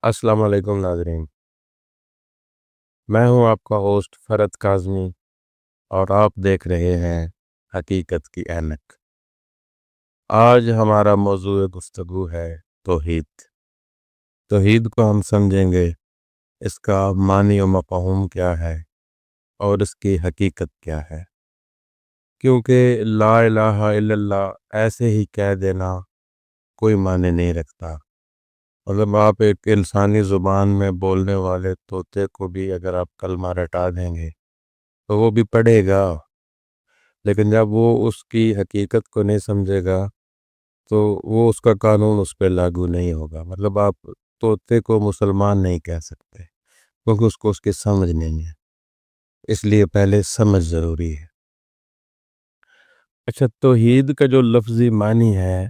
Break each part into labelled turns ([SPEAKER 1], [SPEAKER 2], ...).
[SPEAKER 1] السلام علیکم ناظرین، میں ہوں آپ کا ہوسٹ فرد کاظمی اور آپ دیکھ رہے ہیں حقیقت کی اینک۔ آج ہمارا موضوع گفتگو ہے توحید۔ توحید کو ہم سمجھیں گے، اس کا معنی و مفہوم کیا ہے اور اس کی حقیقت کیا ہے، کیونکہ لا الہ الا اللہ ایسے ہی کہہ دینا کوئی معنی نہیں رکھتا۔ مطلب آپ ایک انسانی زبان میں بولنے والے طوطے کو بھی اگر آپ کلمہ رٹا دیں گے تو وہ بھی پڑھے گا، لیکن جب وہ اس کی حقیقت کو نہیں سمجھے گا تو وہ اس کا قانون اس پہ لاگو نہیں ہوگا۔ مطلب آپ طوطے کو مسلمان نہیں کہہ سکتے کیونکہ اس کو اس کی سمجھ نہیں ہے، اس لیے پہلے سمجھ ضروری ہے۔ اچھا، توحید کا جو لفظی معنی ہے،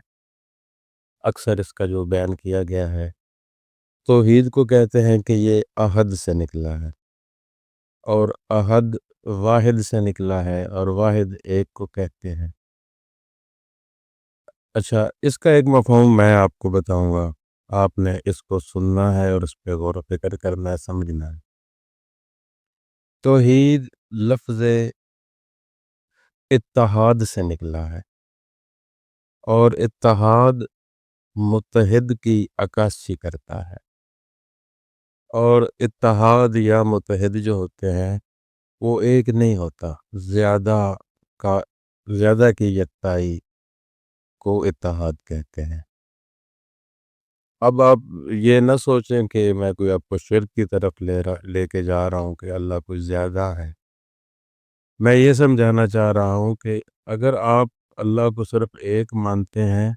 [SPEAKER 1] اکثر اس کا جو بیان کیا گیا ہے، توحید کو کہتے ہیں کہ یہ احد سے نکلا ہے، اور احد واحد سے نکلا ہے، اور واحد ایک کو کہتے ہیں۔ اچھا، اس کا ایک مفہوم میں آپ کو بتاؤں گا، آپ نے اس کو سننا ہے اور اس پہ غور و فکر کرنا ہے، سمجھنا ہے۔ توحید لفظ اتحاد سے نکلا ہے، اور اتحاد متحد کی عکاسی کرتا ہے، اور اتحاد یا متحد جو ہوتے ہیں وہ ایک نہیں ہوتا، زیادہ کا زیادہ کی یکتائی کو اتحاد کہتے ہیں۔ اب آپ یہ نہ سوچیں کہ میں کوئی آپ کو شرک کی طرف لے کے جا رہا ہوں کہ اللہ کچھ زیادہ ہے۔ میں یہ سمجھانا چاہ رہا ہوں کہ اگر آپ اللہ کو صرف ایک مانتے ہیں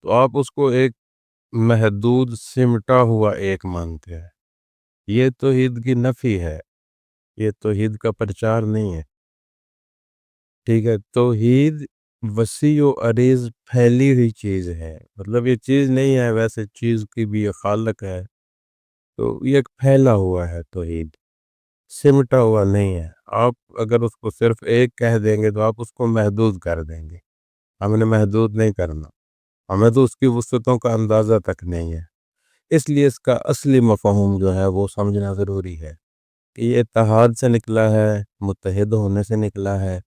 [SPEAKER 1] تو آپ اس کو ایک محدود سمٹا ہوا ایک مانتے ہیں۔ یہ توحید کی نفی ہے، یہ توحید کا پرچار نہیں ہے۔ ٹھیک ہے، توحید وسیع و عریض پھیلی ہوئی چیز ہے، مطلب یہ چیز نہیں ہے، ویسے چیز کی بھی یہ خالق ہے، تو یہ ایک پھیلا ہوا ہے، توحید سمٹا ہوا نہیں ہے۔ آپ اگر اس کو صرف ایک کہہ دیں گے تو آپ اس کو محدود کر دیں گے، ہم نے محدود نہیں کرنا، ہمیں تو اس کی وسعتوں کا اندازہ تک نہیں ہے۔ اس لیے اس کا اصلی مفہوم جو ہے وہ سمجھنا ضروری ہے کہ یہ اتحاد سے نکلا ہے، متحد ہونے سے نکلا ہے،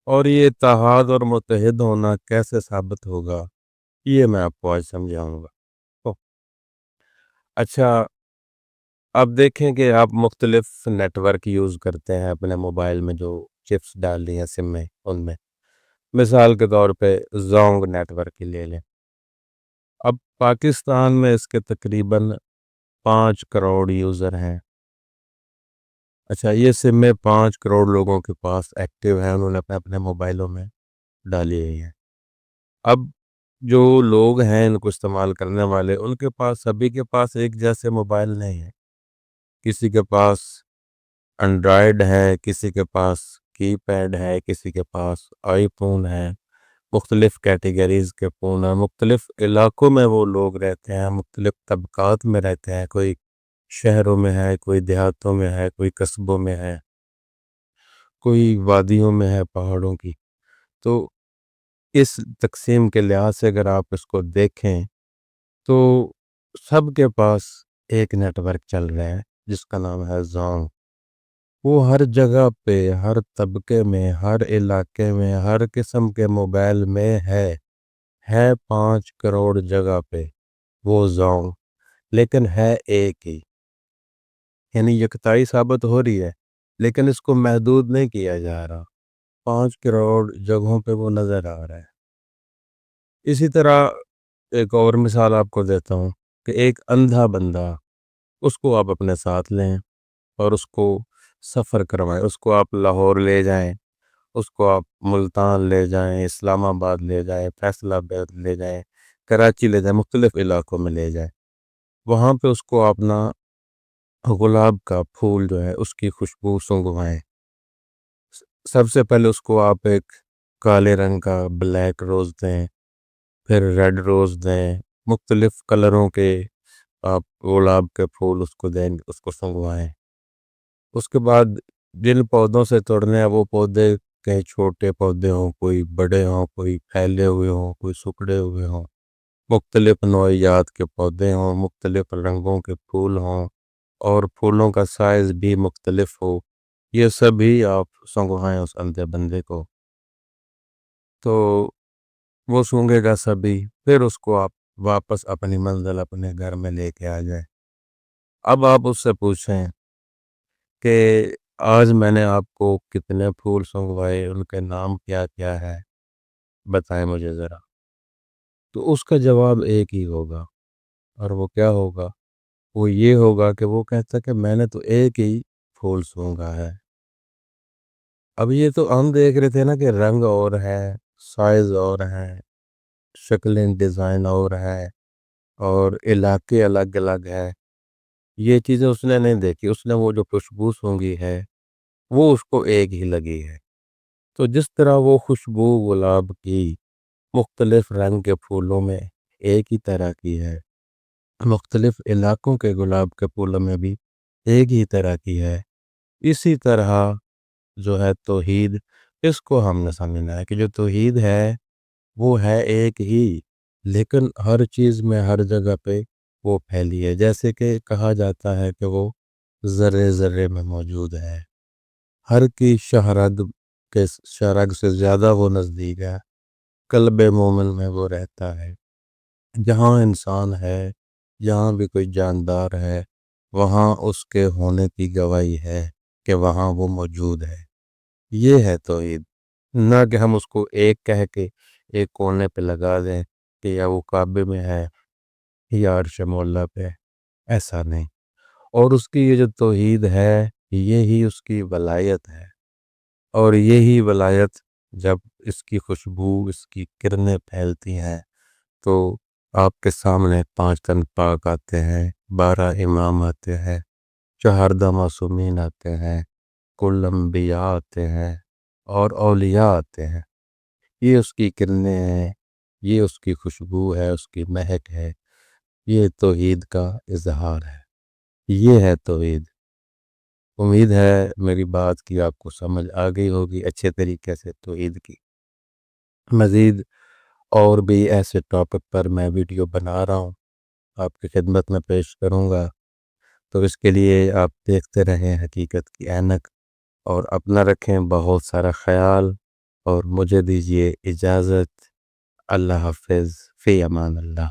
[SPEAKER 1] اور یہ اتحاد اور متحد ہونا کیسے ثابت ہوگا یہ میں آپ کو آج سمجھاؤں گا۔ اچھا، آپ دیکھیں کہ آپ مختلف نیٹ ورک یوز کرتے ہیں اپنے موبائل میں، جو چپس ڈال دی ہیں سم میں، ان میں مثال کے طور پہ زونگ نیٹ ورک ہی لے لیں۔ اب پاکستان میں اس کے تقریباً 5 کروڑ یوزر ہیں۔ اچھا، یہ سم میں 5 کروڑ لوگوں کے پاس ایکٹیو ہیں، انہوں نے اپنے موبائلوں میں ڈالی ہوئی ہیں۔ اب جو لوگ ہیں ان کو استعمال کرنے والے، ان کے پاس سبھی کے پاس ایک جیسے موبائل نہیں ہے، کسی کے پاس انڈرائیڈ ہے، کسی کے پاس کی پیڈ ہے، کسی کے پاس آئی فون ہے، مختلف کیٹیگریز کے فون ہیں، مختلف علاقوں میں وہ لوگ رہتے ہیں، مختلف طبقات میں رہتے ہیں، کوئی شہروں میں ہے، کوئی دیہاتوں میں ہے، کوئی قصبوں میں ہے، کوئی وادیوں میں ہے پہاڑوں کی۔ تو اس تقسیم کے لحاظ سے اگر آپ اس کو دیکھیں تو سب کے پاس ایک نیٹ ورک چل رہا ہے جس کا نام ہے زونگ۔ وہ ہر جگہ پہ، ہر طبقے میں، ہر علاقے میں، ہر قسم کے موبائل میں ہے 5 کروڑ جگہ پہ وہ زونگ، لیکن ہے ایک ہی، یعنی یکتائی ثابت ہو رہی ہے، لیکن اس کو محدود نہیں کیا جا رہا، 5 کروڑ جگہوں پہ وہ نظر آ رہا ہے۔ اسی طرح ایک اور مثال آپ کو دیتا ہوں کہ ایک اندھا بندہ، اس کو آپ اپنے ساتھ لیں اور اس کو سفر کروائیں، اس کو آپ لاہور لے جائیں، اس کو آپ ملتان لے جائیں، اسلام آباد لے جائیں، فیصل آباد لے جائیں، کراچی لے جائیں، مختلف علاقوں میں لے جائیں، وہاں پہ اس کو اپنا گلاب کا پھول جو ہے اس کی خوشبو سونگھوائیں۔ سب سے پہلے اس کو آپ ایک کالے رنگ کا بلیک روز دیں، پھر ریڈ روز دیں، مختلف کلروں کے آپ گلاب کے پھول اس کو دیں، اس کو سنگوائیں۔ اس کے بعد جن پودوں سے توڑنے ہیں وہ پودے کہیں چھوٹے پودے ہوں، کوئی بڑے ہوں، کوئی پھیلے ہوئے ہوں، کوئی سکڑے ہوئے ہوں، مختلف نوعیات کے پودے ہوں، مختلف رنگوں کے پھول ہوں اور پھولوں کا سائز بھی مختلف ہو، یہ سبھی آپ سنگوائیں اس اندھے بندے کو، تو وہ سونگے گا سبھی، پھر اس کو آپ واپس اپنی منزل اپنے گھر میں لے کے آ جائیں۔ اب آپ اس سے پوچھیں کہ آج میں نے آپ کو کتنے پھول سنگوائے، ان کے نام کیا کیا ہے، بتائیں مجھے ذرا، تو اس کا جواب ایک ہی ہوگا، اور وہ کیا ہوگا؟ وہ یہ ہوگا کہ وہ کہتا کہ میں نے تو ایک ہی پھول سونگا ہے۔ اب یہ تو ہم دیکھ رہے تھے نا کہ رنگ اور ہے، سائز اور ہیں، شکلیں ڈیزائن اور ہے، اور علاقے الگ الگ ہے، یہ چیزیں اس نے نہیں دیکھی، اس نے وہ جو خوشبو سونگی ہے وہ اس کو ایک ہی لگی ہے۔ تو جس طرح وہ خوشبو گلاب کی مختلف رنگ کے پھولوں میں ایک ہی طرح کی ہے، مختلف علاقوں کے گلاب کے پھولوں میں بھی ایک ہی طرح کی ہے، اسی طرح جو ہے توحید، اس کو ہم نے سمجھنا ہے کہ جو توحید ہے وہ ہے ایک ہی، لیکن ہر چیز میں ہر جگہ پہ وہ پھیلی ہے، جیسے کہ کہا جاتا ہے کہ وہ ذرے ذرے میں موجود ہے، ہر کی شہرگ کے شہرگ سے زیادہ وہ نزدیک ہے، قلب مومن میں وہ رہتا ہے، جہاں انسان ہے، جہاں بھی کوئی جاندار ہے، وہاں اس کے ہونے کی گواہی ہے کہ وہاں وہ موجود ہے۔ یہ ہے توحید، نہ کہ ہم اس کو ایک کہہ کے ایک کونے پہ لگا دیں کہ یا وہ کعبے میں ہے یا عرش مولا پہ، ایسا نہیں۔ اور اس کی یہ جو توحید ہے، یہی اس کی ولایت ہے، اور یہی ولایت جب اس کی خوشبو، اس کی کرنیں پھیلتی ہیں تو آپ کے سامنے 5 تن پاک آتے ہیں، 12 امام آتے ہیں، 14 معصومین آتے ہیں، کل انبیاء آتے ہیں اور اولیاء آتے ہیں، یہ اس کی کرنیں ہیں، یہ اس کی خوشبو ہے، اس کی مہک ہے، یہ توحید کا اظہار ہے، یہ ہے توحید۔ امید ہے میری بات کی آپ کو سمجھ آ گئی ہوگی اچھے طریقے سے توحید کی۔ مزید اور بھی ایسے ٹاپک پر میں ویڈیو بنا رہا ہوں، آپ کی خدمت میں پیش کروں گا، تو اس کے لیے آپ دیکھتے رہیں حقیقت کی اینک، اور اپنا رکھیں بہت سارا خیال، اور مجھے دیجیے اجازت۔ اللہ حافظ، فی امان اللہ۔